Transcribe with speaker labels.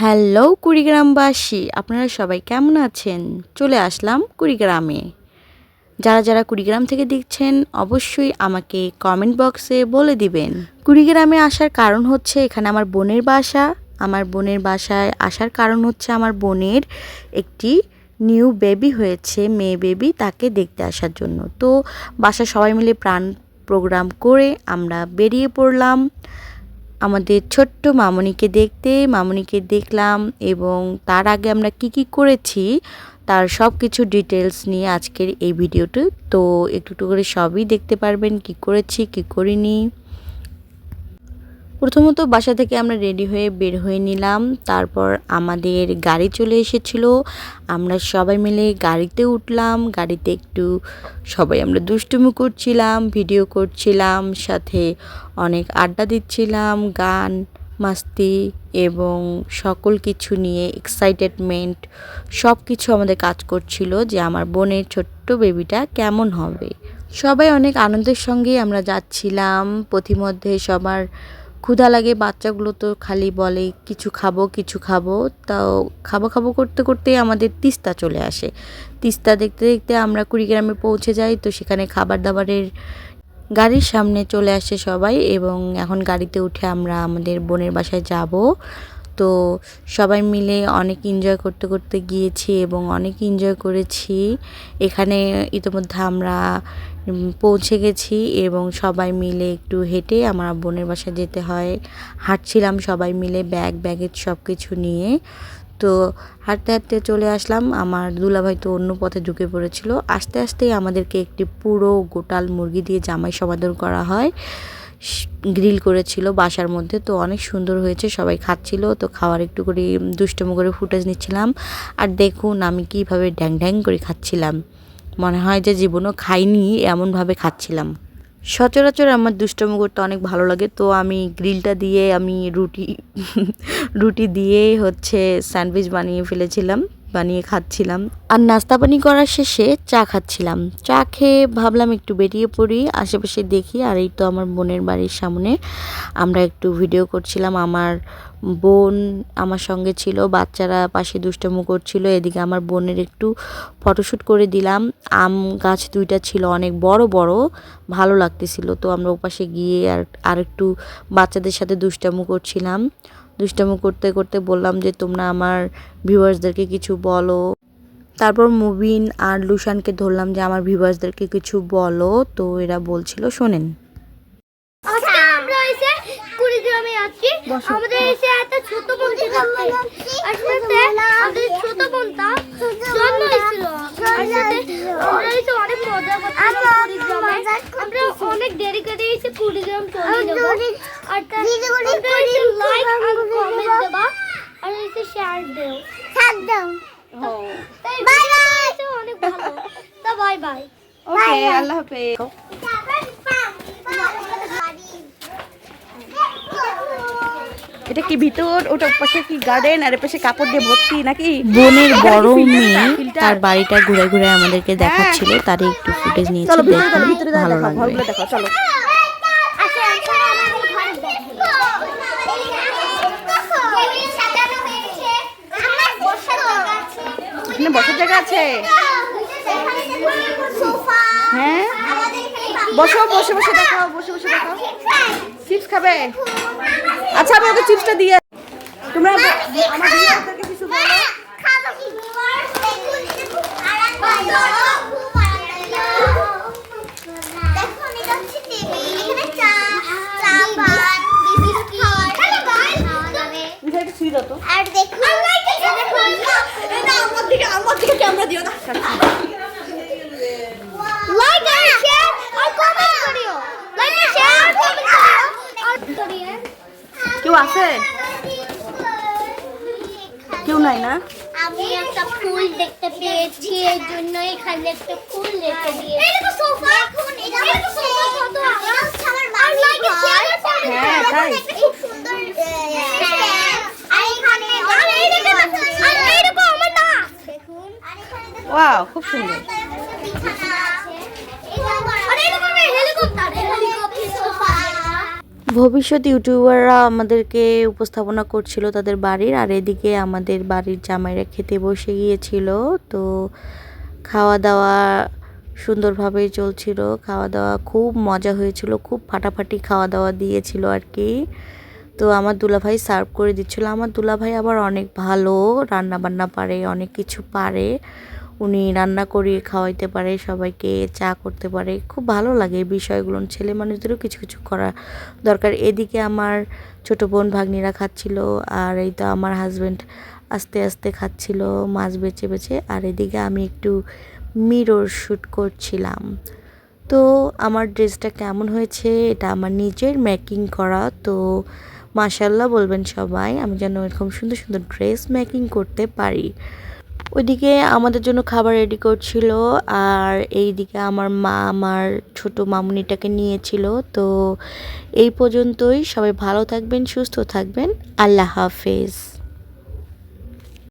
Speaker 1: Hello কুড়িগ্রামবাসী, আপনারা সবাই কেমন আছেন? চলে আসলাম কুড়িগ্রামে। যারা যারা কুড়িগ্রাম থেকে দেখছেন অবশ্যই আমাকে কমেন্ট বক্সে বলে দিবেন। কুড়িগ্রামে আসার কারণ হচ্ছে এখানে আমার বোনের বাসা। আমার বোনের বাসায় আসার কারণ হচ্ছে আমার বোনের একটি নিউ বেবি হয়েছে, মেয়ে বেবি, তাকে দেখতে আসার জন্য। তো বাসার সবাই মিলে প্ল্যান প্রোগ্রাম করে আমরা বেরিয়ে পড়লাম আমাদের ছোট্ট মামুনিকে দেখতে। মামুনিকে দেখলাম এবং তার আগে আমরা কি করেছি তার সব কিছু ডিটেলস নিয়ে আজকের এই ভিডিওটি। তো একটু একটু করে সবই দেখতে পারবেন, কি করেছি কি করিনি। প্রথমত বাসা থেকে আমরা রেডি হয়ে বের হয়ে নিলাম, তারপর আমাদের গাড়ি চলে এসেছিল। আমরা সবাই মিলে গাড়িতে উঠলাম। গাড়িতে একটু সবাই আমরা দুষ্টুমি করছিলাম, ভিডিও করছিলাম, সাথে অনেক আড্ডা দিচ্ছিলাম, গান মাস্তি এবং সকল কিছু নিয়ে এক্সাইটেডমেন্ট সব কিছু আমাদের কাজ করছিল যে আমার বোনের ছোট্ট বেবিটা কেমন হবে। সবাই অনেক আনন্দের সঙ্গে আমরা যাচ্ছিলাম। পথিমধ্যে সবার ক্ষুধা লাগে, বাচ্চাগুলো তো খালি বলে কিছু খাবো কিছু খাবো। তাও খাবো খাবো করতে করতে আমাদের তিস্তা চলে আসে। তিস্তা দেখতে দেখতে আমরা কুড়িগ্রামে পৌঁছে যাই। তো সেখানে খাবার দাবারের গাড়ির সামনে চলে আসে সবাই এবং এখন গাড়িতে উঠে আমরা আমাদের বোনের বাসায় যাব। তো সবাই মিলে অনেক এনজয় করতে করতে গিয়েছি এবং অনেক এনজয় করেছি। এখানে ইতিমধ্যে আমরা পৌঁছে গেছি এবং সবাই মিলে একটু হেঁটে আমার বোনের বাসায় যেতে হয়। হাঁটছিলাম সবাই মিলে ব্যাগেজ সব কিছু নিয়ে। তো হাঁটতে হাঁটতে চলে আসলাম। আমার দুলাভাই তো অন্য পথে ঢুকে পড়েছিল। আস্তে আস্তেই আমাদেরকে একটি পুরো গোটাল মুরগি দিয়ে জামাই সমাদর করা হয়। গ্রিল করেছিল বাসার মধ্যে, তো অনেক সুন্দর হয়েছে। সবাই খাচ্ছিল, তো খাওয়ার একটু করে দুষ্টুমি করে ফুটেজ নিচ্ছিলাম। আর দেখুন আমি কীভাবে ড্যাং ড্যাং করে খাচ্ছিলাম, মনে হয় যে জীবনও খাইনি এমনভাবে খাচ্ছিলাম। সচরাচর আমার দুষ্টুমি করতে অনেক ভালো লাগে। তো আমি গ্রিলটা দিয়ে আমি রুটি দিয়ে হচ্ছে স্যান্ডউইচ বানিয়ে ফেলেছিলাম, বানিয়ে খাচ্ছিলাম। আর নাস্তা পানি করার শেষে চা খাচ্ছিলাম। চা খেয়ে ভাবলাম একটু বেরিয়ে পড়ি, আশেপাশে দেখি। আর এই তো আমার বোনের বাড়ির সামনে আমরা একটু ভিডিও করছিলাম। আমার বোন আমার সঙ্গে ছিল, বাচ্চারা পাশে দুষ্টামো করছিল। এদিকে আমার বোনের একটু ফটোশ্যুট করে দিলাম। আম গাছ দুইটা ছিল অনেক বড় বড়, ভালো লাগতেছিল। তো আমরা ওপাশে গিয়ে আর একটু বাচ্চাদের সাথে দুষ্টামো করছিলাম। দুষ্টামো করতে করতে বললাম যে তোমরা আমার ভিউয়ার্সদেরকে কিছু বলো। তারপর মুবিন আর লুশানকে ধরলাম যে আমার ভিউয়ার্সদেরকে কিছু বলো। তো এরা বলছিল, শোনেন।
Speaker 2: কুড়িগ্রামে আছি, আমাদের এসে একটা ছোট বোনটি থাকতে আসলে আমাদের ছোট বোনটা জন্ম হয়েছিল। আমরা এসে অনেক মজা করছিলাম কুড়িগ্রামে। আমরা অনেক দেরি করে এসে কুড়িগ্রাম চলে যাবো। আর লাইক আর কমেন্ট দেবা আর এসে শেয়ার দেও, বাই বাই। অনেক ভালো, তো বাই বাই।
Speaker 1: ওকে, আল্লাহ হাফেজ। এটা কি ভিতর, ওটা পাশে কি গার্ডেন আর পাশে কাপড় দিয়ে ভর্তি নাকি? বোনের বড় মেয়ে তার বাড়িটা ঘুরে ঘুরে আমাদেরকে দেখাচ্ছিল, তারই একটু ফুটেজ নিয়েছি। দেখুন ভালো লাগবে।
Speaker 3: দেখো চলো। এখানে বসার জায়গা আছে। হ্যাঁ বসো, বসে বসে দেখাও, বসে বসে দেখাও। চিপস খাবে? আচ্ছা আমি ওকে চিপসটা দিয়ে, তোমরা আমার ভিউয়ারদেরকে কিছু বলো।
Speaker 2: আর দেখুন
Speaker 3: আমার দিকে ক্যামেরা দিও না।
Speaker 2: লাইক আর শেয়ার আর কমেন্ট করিও, লাইক শেয়ার আর কমেন্ট করিও।
Speaker 3: কেউ আছে? কেউ নাই না?
Speaker 2: আমি একটা ফুল দেখতে পেয়েছি, এই জন্য এখানে একটা ফুল রেখে দিয়েছি। এটা তো সোফা, এখন এটা তো সোফা কত আমার বাড়ি ঘর।
Speaker 3: হ্যাঁ তাই
Speaker 2: খুব সুন্দর। আর এখানে আর এই দেখো, আর এই দেখো আমার না দেখুন। আর এখানে দেখো,
Speaker 3: ওয়াও খুব সুন্দর।
Speaker 2: আর এই দেখো হেলিকপ্টার সোফা।
Speaker 1: ভবিষ্যৎ ইউটিউবাররা আমাদেরকে উপস্থাপনা করছিল তাদের বাড়ির, আর এদিকে আমাদের বাড়ির জামাইরা খেতে বসে গিয়েছিল। তো খাওয়া দাওয়া সুন্দরভাবেই চলছিল, খাওয়া দাওয়া খুব মজা হয়েছিল, খুব ফাটাফাটি খাওয়া দাওয়া দিয়েছিল আর কি। তো আমার দুলাভাই সার্ভ করে দিচ্ছিল। আমার দুলাভাই আবার অনেক ভালো রান্না বান্না পারে, অনেক কিছু পারে। উনি রান্না করিয়ে খাওয়াইতে পারে সবাইকে, চা করতে পারে। খুব ভালো লাগে এই বিষয়গুলো, ছেলে মানুষদেরও কিছু কিছু করা দরকার। এদিকে আমার ছোট বোন ভাগ্নিরা খাচ্ছিল, আর এই তো আমার হাজব্যান্ড আস্তে আস্তে খাচ্ছিল মাছ বেছে বেছে। আর এদিকে আমি একটু মিরর শ্যুট করছিলাম। তো আমার ড্রেসটা কেমন হয়েছে, এটা আমার নিজের মেকিং করা। তো মাশাল্লাহ বলবেন সবাই, আমি যেন এরকম সুন্দর সুন্দর ড্রেস মেকিং করতে পারি। ওইদিকে আমাদের জন্য খাবার রেডি করছিল, আর এইদিকে আমার মা আমার ছোট মামুনিটাকে নিয়েছিল। তো এই পর্যন্তই, সবাই ভালো থাকবেন, সুস্থ থাকবেন, আল্লাহ হাফেজ।